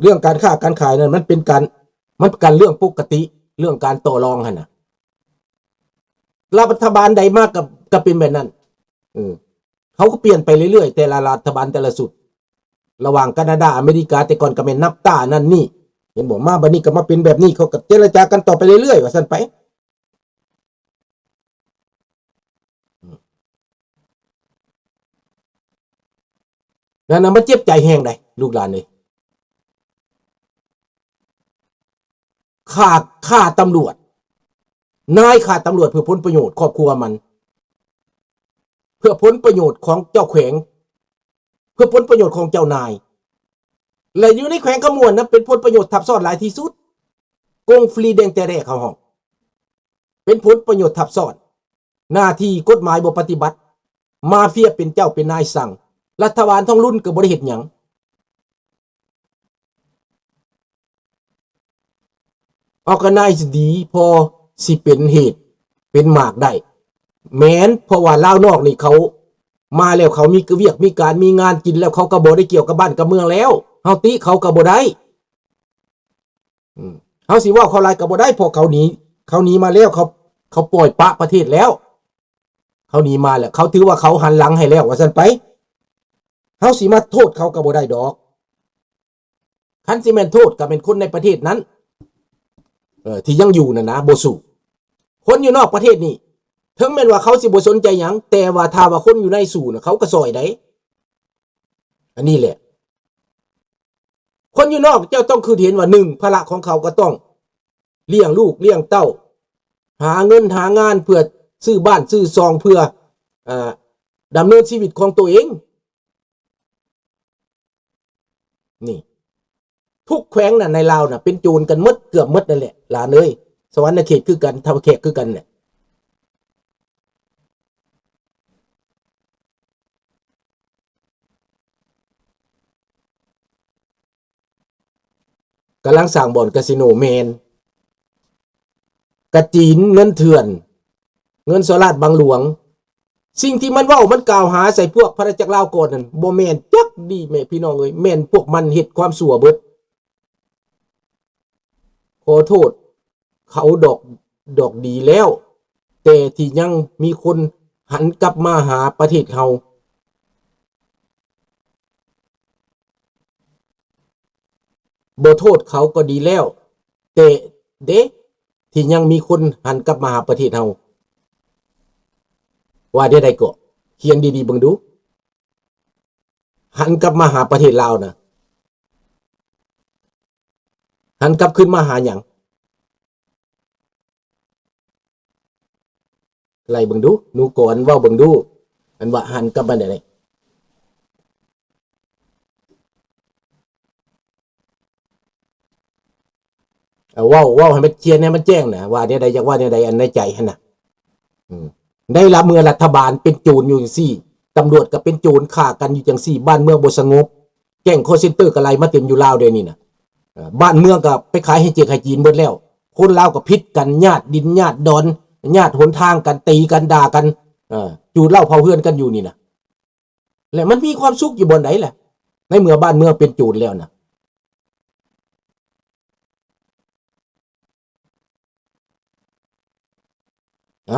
เรื่องการค้าการขายนั้นมันเป็นการเรื่องปกติเรื่องการต่อรองหั่นน่ะรัฐบาลใดมากกับเป็นแบบนั้นเขาก็เปลี่ยนไปเรื่อยๆแต่ละรัฐบาลแต่ละสุดระหว่างแคนาดาอเมริกาแต่ก่อนก็เป็นนับต้านั่นนี่เห็นบอกมาบัดนี้ก็มาเป็นแบบนี้เขาก็เจรจากันต่อไปเรื่อยๆว่าซั่นไปนั่นน่ะมันเจ็บใจแฮงได้ลูกหลานเอ้ยฆ่าตำรวจนายฆ่าตำรวจเพื่อผลประโยชน์ครอบครัวมันเพื่อผลประโยชน์ของเจ้าแขวงเพื่อผลประโยชน์ของเจ้านายและอยู่ในแขวงขมวนนะเป็นผลประโยชน์ทับซ้อนหลายที่สุดกงฟรีแดงแต่แรกเขาห้องเป็นผลประโยชน์ทับซ้อนหน้าที่กฎหมายบ่ปฏิบัติมาเฟียเป็นเจ้าเป็นนายสั่งรัฐบาลท้องรุ่นก็บ่ได้เฮ็ดหยังออร์แกไนซ์ดีพอสิเป็นเหตุเป็นหมากได้แม้นเพราะว่าลาวนอกนี่เขามาแล้วเขามีเวียกมีการมีงานกินแล้วเขาก็บ่ได้เกี่ยวกับบ้านกับเมืองแล้วเฮาติเขาก็บ่ได้เฮาสิว่าเขาลายก็บ่ได้เพราะเขาหนีมาแล้วเขาปล่อยปะประเทศแล้วเขาหนีมาแล้วเขาถือว่าเขาหันหลังให้แล้วว่าซั่นไปเฮาสิมาโทษเขาก็บ่ได้ดอกคันสิแม่นโทษก็เป็นคนในประเทศนั้นที่ยังอยู่นะบ่สู้คนอยู่นอกประเทศนี่ถึงแม้ว่าเขาสิบ่สนใจหยังแต่ว่าถ้าว่าคนอยู่ในสู้น่ะเขาก็ซอยได้อันนี้แหละคนอยู่นอกเจ้าต้องคือเห็นว่า1ภาระของเขาก็ต้องเลี้ยงลูกเลี้ยงเต้าหาเงินหางานเพื่อซื้อบ้านซื้อซองเพื่อดำเนินชีวิตของตัวเองนี่ทุกแขวงน่ะในลาวน่ะเป็นโจรกันหมดเกือบหมดนั่นแหละหลานเอ้ยสวรรค์เขตคือกันทาวแขกคือกันเนี่ยกำลังสร้างบ่อนคาสิโนแมนกระจีนเงินเถื่อนเงินสลาดบางหลวงสิ่งที่มันเว้ามันกล่าวหาใส่พวกพระจักรลาวก่อนนั่นบ่แม่นจักดีแม่พี่น้องเอ้ยแม่นพวกมันเฮ็ดความชั่วเบิดขอโทษเขาดอกดีแล้วแต่ที่ยังมีคนหันกลับมาหาประเทศเฮาบ่โทษเขาก็ดีแล้วแต่เด้ที่ยังมีคนหันกลับมาหาประเทศเฮาว่าได้ใดก็เคียงดีๆเบิ่งดูหันกลับมาหาประเทศลาวนะหันกลับขึ้นมาหาหยังไล่เบิ่งดูหนูก่อนเว้าเบิ่งดูอันว่าหันกลับมาได้เว้าให้มันเจียนให้มันแจ้งนะว่าเนี่ยใดอยากว่าเนี่ยใดอันในใจหั่นน่ะได้ละเมื่อรัฐบาลเป็นโจรอยู่จังซี่ตำรวจก็เป็นโจรฆ่ากันอยู่จังซี่บ้านเมืองบ่สงบแก๊งคอลเซ็นเตอร์ก็ไล่มาเต็มอยู่ลาวเดี๋ยวนี้น่ะบ้านเมืองก็ไปขายให้เจให้จีนหมดแล้วคนลาวก็พิษกันญาติดินญาติดอนญาติหนทางกันตีกันด่ากันจูดเหล้าเผาเฮือนกันอยู่นี่น่ะและมันมีความสุขอยู่บ่ไหนแหละในเมื่อบ้านเมืองเป็นโจรแล้วน่ะ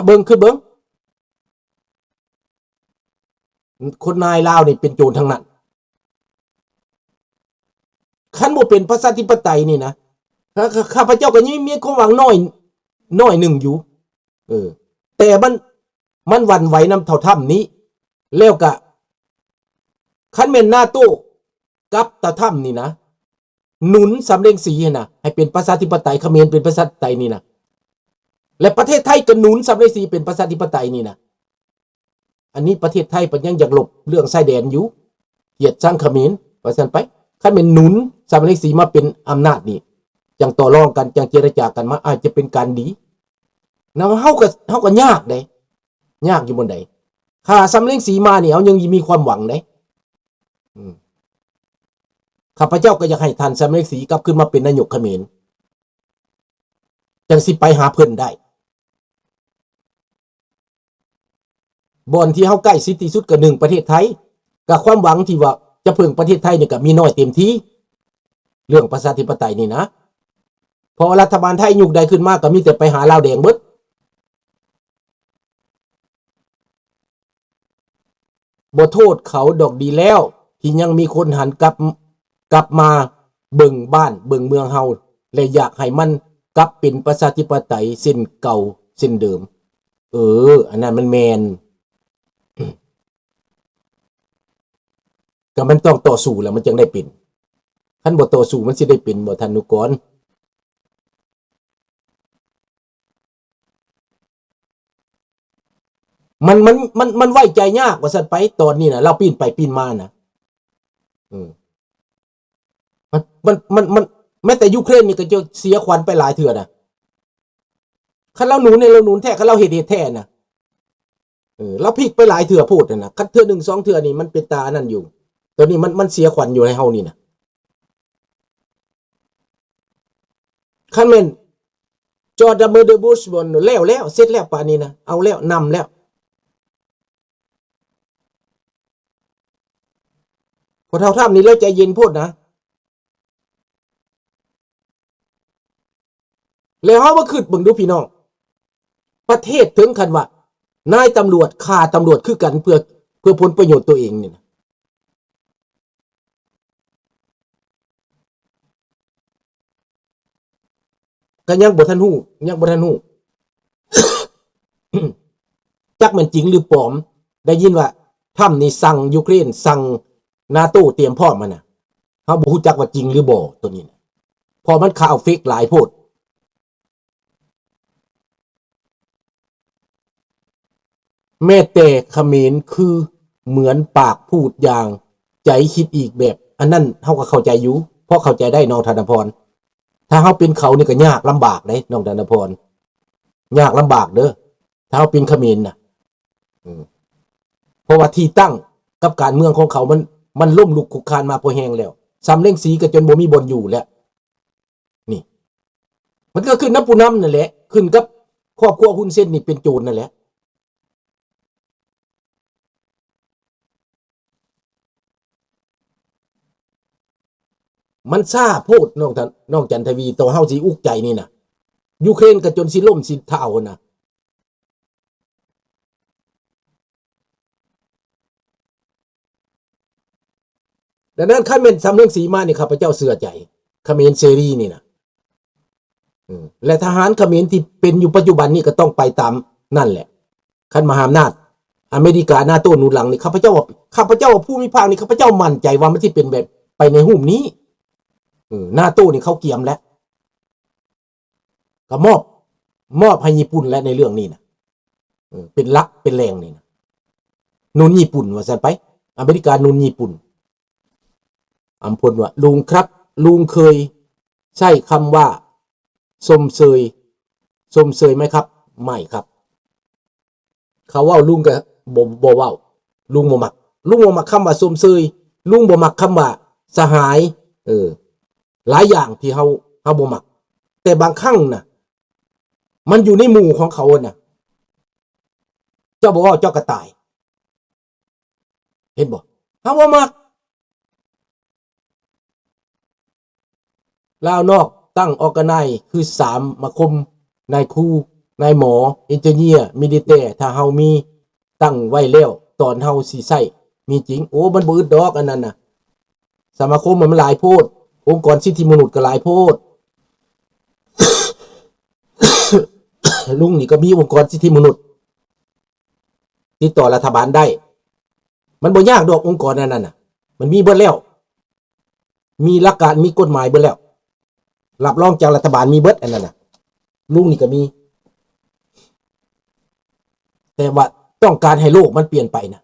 เบิ่งคือเบิ่งคนนายลาวนี่เป็นโจรทั้งนั้นคันบ่เป็นประชาธิปไตยนี่นะข้าพเจ้าก็ยังมีความหวังน้อยหนึ่งอยู่แต่มันหวั่นไหวนำเท่าถ้ำนี้แล้วก็คันแม่นนาโต้กับตะถ้ำนี่นะหนุนสำเร็จสีนะให้เป็นประชาธิปไตยเขมรเป็นประชาธิปไตยนี่นะและประเทศไทยก็หนุนสำเร็จสีเป็นประชาธิปไตยนี่นะอันนี้ประเทศไทยมันยังอยากหลบเรื่องชายแดนอยู่เกียดสร้างเขมรว่าซั่นไปคันแม่นหนุนสำเร็จสีมาเป็นอำนาจนี่จังต่อรองกันจังเจรจากันมาอาจจะเป็นการดีนะเฮาก็ยากเด้ยากอยู่บนใดถ้าสำเร็จสีมานี่เอายังมีความหวังเด้ข้าพเจ้าก็อยากให้ท่านสำเร็จสีกลับขึ้นมาเป็นนายกเขมรจังสิไปหาเพิ่นได้บ่อนที่เฮาใกล้ชิดที่สุดก็1ประเทศไทยก็ความหวังที่ว่าจะพึ่งประเทศไทยนี่ก็มีน้อยเต็มที เรื่องประชาธิปไตยนี่นะพอรัฐบาลไทยยุคใดขึ้นมาก็มีแต่ไปหาลาวแดงเบิดบ่โทษเขาดอกดีแล้วที่ยังมีคนหันกลับมาเบิ่งบ้านเบิ่งเมืองเฮาและอยากให้มันกลับเป็นประชาธิปไตยเส้นเก่าเส้นเดิมอันนั้นมันแมนก็มันต้องต่อสู้แล้วมันจึงได้เป็นคันบ่ต่อสู้มันสิได้เป็นบ่ท่านนุกรมันไว้ใจยากว่าซั่นไปตอนนี้น่ะเราปีนไปปีนมาน่ะมันแม้แต่ยูเครนนี่ก็จะเสียขวัญไปหลายเทื่อน่ะคันเราหนุนเนี่ยเราหนุนแท้คันเราเฮ็ดแท้น่ะเราพลิกไปหลายเทื่อพูดน่ะคันเทื่อ1 2เทื่อนี่มันเป็นตานั่นอยู่ตอนนี้มันเสียขวัญอยู่ให้เฮานี่น่ะคันแม่นจอร์จ W. Bush บ่แล้วเสร็จแล้วป่านนี้นะเอาแล้วนำแล้วพอเท่าท่านี้แล้วใจเย็นโพดนะแล้วเฮามาคิดเบิ่งดูพี่น้องประเทศถึงขั้นว่านายตำรวจฆ่าตำรวจคือกันเพื่อผลประโยชน์ตัวเองนี่นะก็ยังบ่ทันฮู้จักมันจริงหรือปลอมได้ยินว่าถ้ำนี่สั่งยูเครนสั่งนาโต้เตรียมพร้อมมันน่ะเฮาบ่ฮู้จักว่าจริงหรือบ่ตัวนี้นะพอมันข่าวเฟกหลายโพดแม้แต่เขมรคือเหมือนปากพูดอย่างใจคิดอีกแบบอันนั้นเฮาก็เข้าใจอยู่เพราะเข้าใจได้น้องธนพรถ้าเฮาเป็นเขานี่ก็ยากลำบากเด้น้องธนพรยากลำบากเด้อถ้าเฮาเป็นเขมรน่ะเพราะว่าที่ตั้งกับการเมืองของเขามันล่มลุกคุกคานมาพอแห้งแล้วสำเร็งสีก็จนบ่มีบนอยู่แล้วนี่มันก็ขึ้นน้ำผู้นำนั่นแหละขึ้นกับครอบครัวหุ้นเส้นนี่เป็นโจรนั่นแหละมันซ่าโพดน้องจันทวีต่อเฮาสิอุกใจนี่น่ะยูเครนก็จนสิล่มสิเท่าน่ะดังนั้นคันแม่นสำเร็งสีมานี่ข้าพเจ้าเชื่อใจเขมรเสรีนี่น่ะและทหารเขมรที่เป็นอยู่ปัจจุบันนี้ก็ต้องไปตามนั่นแหละคันมหาอำนาจอเมริกาหน้าโต้หนุนหลังนี่ข้าพเจ้าว่าผู้มีภาคนี่ข้าพเจ้ามั่นใจว่ามันสิเป็นแบบไปในรูปนี้หน้าโต้นี่เขาเกียมแล้วก็มอบให้ญี่ปุ่นและในเรื่องนี้นะเป็นลักเป็นแรงนี่นะนุนญี่ปุ่นว่าซั่นไปอเมริกานุนญี่ปุ่นอำพลว่าลุงครับลุงเคยใช้คำว่าสมเสยไหมครับไม่ครับเขาว่าลุงก็บ่เว้าลุงบ่มักคำว่าสมเสยลุงบ่มักคำว่าสหายหลายอย่างที่เฮาบ่มักแต่บางครั้งน่ะมันอยู่ในหมู่ของเขาน่ะเจ้าบ่ว่าเจ้าก็ตายเห็นบ่เฮาบ่มักลาวนอกตั้งออร์แกไนซ์คือ3สมาคมนายครูนายหมอเอนจิเนียร์มิลิเตอร์ถ้าเฮามีตั้งไว้แล้วตอนเฮาสิใช้มีจริงโอ้มันบ่อึดดอกอันนั้นน่ะสมาคมมันหลายโพดองค์กรสิทธิมนุษย์ก็หลายโพด ลุงนี่ก็มีองค์กรสิทธิมนุษย์ติดต่อรัฐบาลได้มันบ่ยากดอกองค์กรนั้นน่ะมันมีเบิดแล้วมีหลักการมีกฎหมายเบิดแล้วรับรองจากรัฐบาลมีเบิดอันนั้นน่ะลุงนี่ก็มีแต่ว่าต้องการให้โลกมันเปลี่ยนไปนะ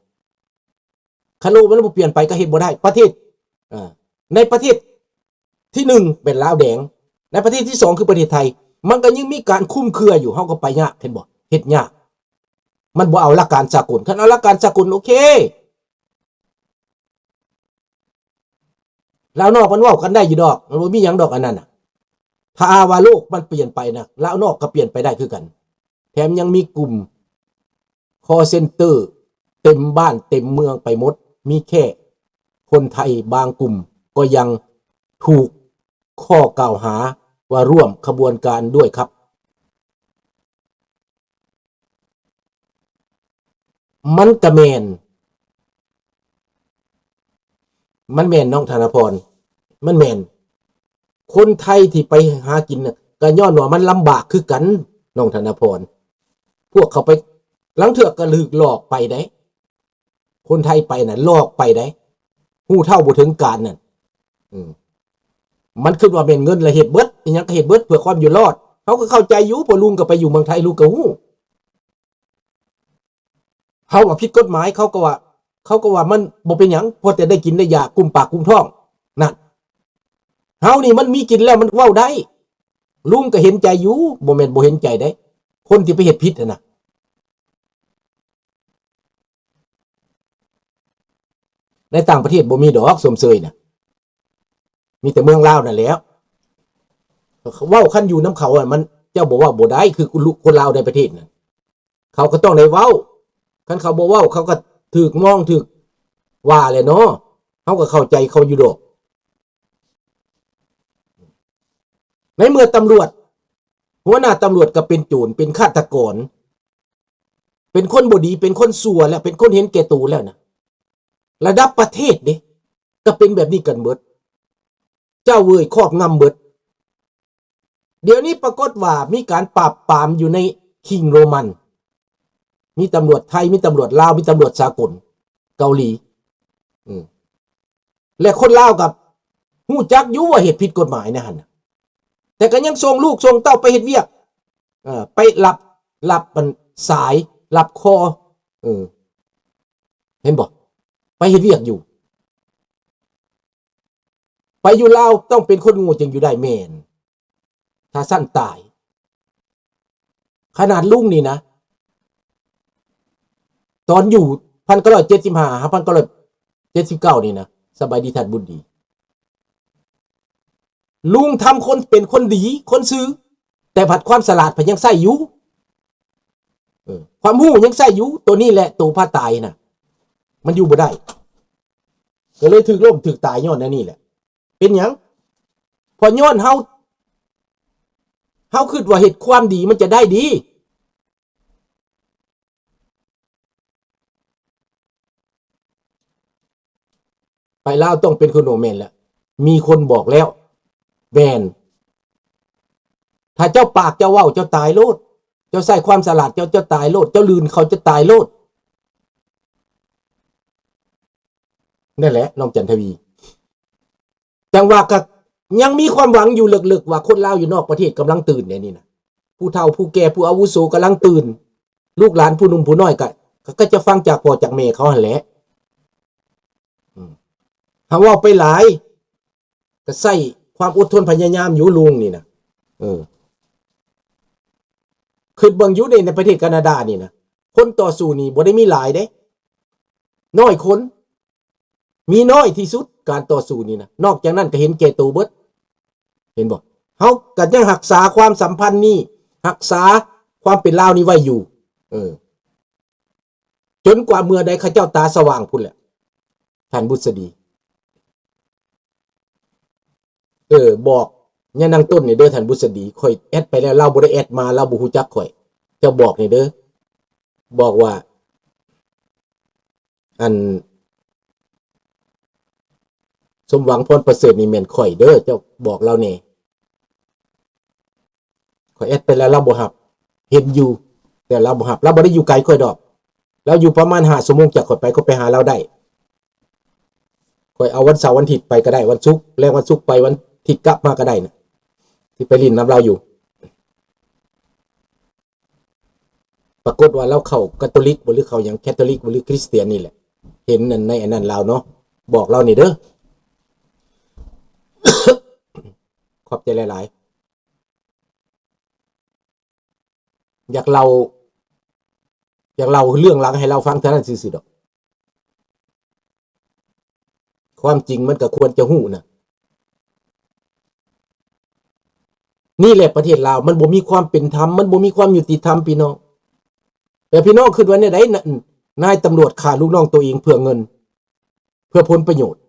คันโลกมันบ่เปลี่ยนไปก็เฮ็ดบ่ได้ประเทศในประเทศที่1เป็นลาวแดงในประเทศที่2คือประเทศไทยมันก็ยังมีการคุ้มเครืออยู่เฮาก็ไปยากเห็นบ่เฮ็ดยากมันบ่เอาหลักการสากลคันเอาหลักการสากลโอเคลาวนอกมันเว้ากันได้อยู่ดอกมันบ่มีหยังดอกอันนั้นน่ะถ้าว่าโลกมันเปลี่ยนไปนะลาวนอกก็เปลี่ยนไปได้คือกันแถมยังมีกลุ่มcall center เต็มบ้านเต็มเมืองไปหมดมีแค่คนไทยบางกลุ่มก็ยังถูก ข้อกล่าวหาว่าร่วมขบวนการด้วยครับมันกระแมนน้องธนพรมันแมนคนไทยที่ไปหากินน่ะก็ย้อนว่ามันลำบากคือกันน้องธนพรพวกเขาไปหลังเถือกก็ลึกหลอกไปได้คนไทยไปน่ะหลอกไปได้หู้เท่าบ่ถึงการนั่นมันคิดว่าเป็นเงินละเฮ็ดเบิดอีหยังก็เฮ็ดเบิดเพื่อความอยู่รอดเขาก็เข้าใจอยู่พอลุงก็ไปอยู่เมืองไทยลุงก็ฮู้เฮาว่าผิดกฎหมายเขาก็ว่ามันบ่เป็นหยังพอแต่ได้กินได้ยากุมปากกุมท้องนั่นเฮานี่มันมีกินแล้วมันเว้าได้ลุงก็เห็นใจอยู่บ่แม่นบ่เห็นใจได้คนที่ไปเฮ็ดผิดน่ะในต่างประเทศบ่มีดอกสมเสยน่ะมีแต่เมืองลาวนั่นแหละเว้าคันอยู่น้ำเขาอ่ะมันเจ้าบอกว่าบ่ได้คือคนลาวในประเทศน่ะเขาก็ต้องได้เว้าคันเขาบ่เว้าเขาก็ถูกมองถูกว่าแหละเนาะเขาก็เข้าใจเขาอยู่ดอกในเมื่อตำรวจหัวหน้าตำรวจก็เป็นโจรเป็นฆาตกรเป็นคนบ่ดีเป็นคนชั่วแล้วเป็นคนเห็นแก่ตัวแล้วนะระดับประเทศเด้ก็เป็นแบบนี้กันเบิดเจ้าเว้ยครอบงำเบิดเดี๋ยวนี้ปรากฏว่ามีการปราบปรามอยู่ในคิงโรมันมีตำรวจไทยมีตำรวจลาวมีตำรวจสากลเกาหลีและคนลาวกับฮู้จักอยู่ว่าเหตุผิดกฎหมายนะฮะแต่ก็ยังส่งลูกส่งเต้าไปเฮ็ดเวียกไปรับมันสายรับคอเห็นบ่ไปเฮ็ดเวียกอยู่ไปอยู่ลาวต้องเป็นคนโง่จึงอยู่ได้แม่นถ้าสั้นตายขนาดลุงนี่นะตอนอยู่1975 1979นี่นะสบายดีท่านบุญดีลุงทำคนเป็นคนดีคนซื้อแต่ผัดความสลาดผัดยังใส่อยู่ความหู้ยังใส่อยู่ตัวนี้แหละตัวพาตายนะมันอยู่บ่ได้ก็เลยถึกล่มถึกตายย้อนนี่แหละเป็นหยังพอย้อนเฮาคิดว่าเหตุความดีมันจะได้ดีไปลาวต้องเป็นคนโนแมนแล้วมีคนบอกแล้วแมนถ้าเจ้าปากเจ้าเว้าเจ้าตายโลดเจ้าใส่ความสลาดเจ้าตายโลดเจ้าลืนเขาจะตายโลดนั่นแหละน้องจันทวีจังว่าก็ยังมีความหวังอยู่ลึกๆว่าคนลาวอยู่นอกประเทศกำลังตื่นเนี่ยนี่นะผู้เฒ่าผู้แก่ผู้อาวุโสกำลังตื่นลูกหลานผู้หนุ่มผู้น้อยก็จะฟังจากพ่อจากแม่เขาหั่นแหละถ้าว่าไปหลายก็ใส่ความอดทนพยายามอยู่ลุงนี่นะคือเบิ่งอยู่ในประเทศแคนาดานี่นะคนต่อสู้นี่บ่ได้มีหลายเด้น้อยคนมีน้อยที่สุดการต่อสู้นี่นะนอกจากนั้นก็เห็นแก่ตัวเบิดเห็นบ่เฮาก็ยังรักษาความสัมพันธ์นี้รักษาความเป็นลาวนี่ไว้อยู่จนกว่าเมื่อใดเขาเจ้าตาสว่างพุ่นแหละท่านบุษดีบอกเนี่ยนางต้นนี่เด้อท่านบุษดีค่อยแอดไปแล้วเราบ่ได้แอดมาเราบ่ฮู้จักข่อยเจ้าบอกนี่เด้อบอกว่าอันสมหวังพรประเสริฐนี่แม่นข่อยเด้อเจ้าบอกเราแน่ข่อยแอดไปแล้วเราบ่รับเห็นอยู่แต่เราบ่รับเราบ่ได้อยู่ไกลข่อยดอกเราอยู่ประมาณ5 ชั่วโมงจากข่อยไปก็ไปหาเราได้ข่อยเอาวันเสาร์วันอาทิตย์ไปก็ได้วันศุกร์แล้ววันศุกร์ไปวันอาทิตย์กลับมาก็ได้นะที่ไปลินน้ำเราอยู่ปรากฏว่าเราเข้าคาทอลิกบ่หรือเข้าหยังแคทอลิกบ่หรือคริสเตียนนี่แหละเห็นนั่นในอันนั้นเราเนาะบอกเรานี่เด้อ ขอบใจหลายๆอยากเล่าเรื่องหลังให้เราฟังเท่านั้นซื่อๆดอกความจริงมันก็ควรจะหู้นะนี่แหละประเทศลาวมันบ่มีความเป็นธรรมมันบ่มีความยุติธรรมพี่น้องแต่พี่น้องคิดว่าเนี่ยได้นายตำรวจฆ่าลูกน้องตัวเองเพื่อเงินเพื่อผลประโยชน์